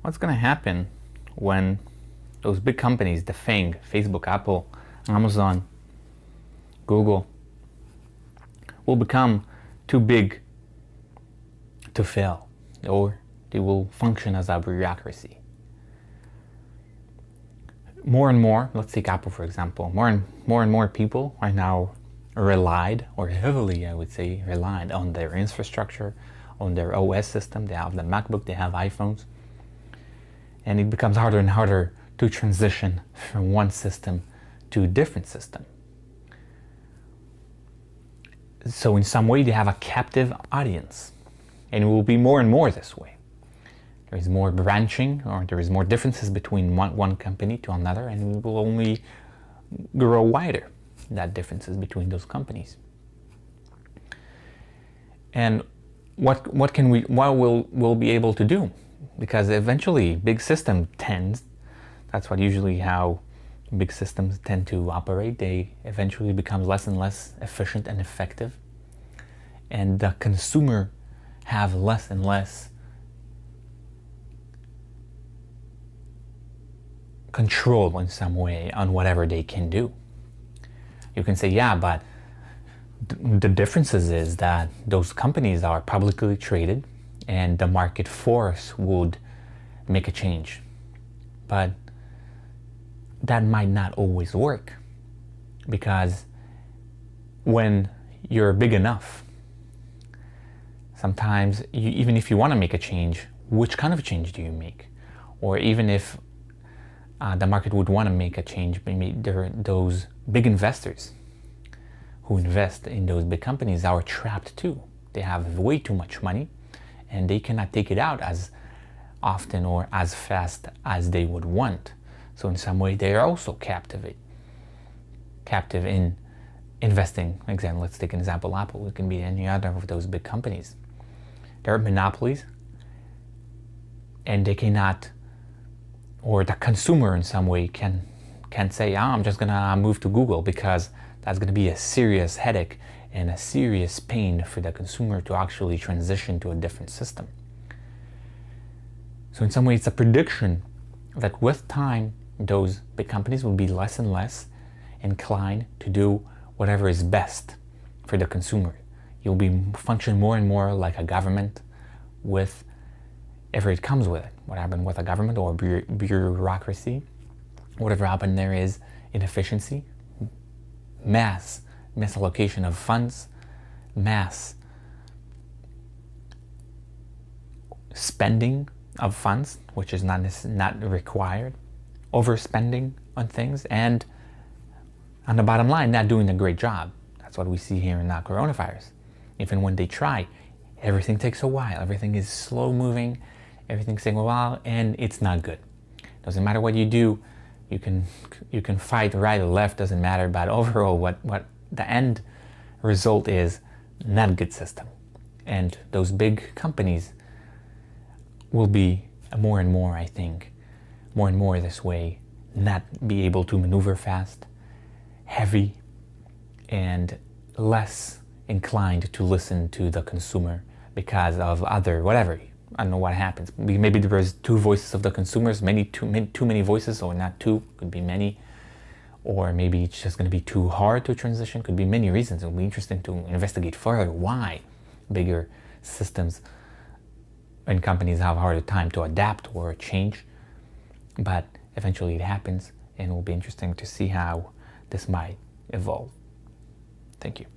what's going to happen when those big companies, the FANG, Facebook, Apple, Amazon, Google, will become too big to fail, or they will function as a bureaucracy. More and more, let's take Apple for example, more and more people are now relied, or heavily I would say relied, on their infrastructure, on their OS system. They have the MacBook, they have iPhones, and it becomes harder and harder to transition from one system to a different system. So in some way they have a captive audience, and it will be more and more this way. There is more branching, or there is more differences between one company to another, and it will only grow wider, that differences between those companies. And what we'll be able to do, because eventually big system tends, that's what usually how big systems tend to operate, they eventually become less and less efficient and effective, and the consumer have less and less control in some way on whatever they can do. You can say, yeah, but the differences is that those companies are publicly traded and the market force would make a change. But that might not always work, because when you're big enough, sometimes even if you want to make a change, which kind of change do you make? Or even if the market would want to make a change, maybe there are those big investors who invest in those big companies are trapped too. They have way too much money and they cannot take it out as often or as fast as they would want. So in some way they are also captive in investing. Example, let's take an example, Apple. It can be any other of those big companies. They're monopolies, and they cannot, or the consumer in some way can say, I'm just gonna move to Google, because that's gonna be a serious headache and a serious pain for the consumer to actually transition to a different system. So in some way it's a prediction that with time those big companies will be less and less inclined to do whatever is best for the consumer. You'll be function more and more like a government with whatever it comes with it. What happened with a government or bureaucracy, whatever happened there is inefficiency, mass misallocation of funds, mass spending of funds, which is not required, overspending on things, and on the bottom line, not doing a great job. That's what we see here in that coronavirus. Even when they try, everything takes a while. Everything is slow moving. Everything's taking a while, and it's not good. Doesn't matter what you do. You can fight right or left. Doesn't matter. But overall, what the end result is, not a good system. And those big companies will be more and more, I think, more and more this way, not be able to maneuver fast, heavy, and less inclined to listen to the consumer because of other whatever. I don't know what happens. Maybe there's two voices of the consumers, too many voices, or not two, could be many. Or maybe it's just going to be too hard to transition. Could be many reasons. It will be interesting to investigate further why bigger systems and companies have a harder time to adapt or change. But eventually it happens, and it will be interesting to see how this might evolve. Thank you.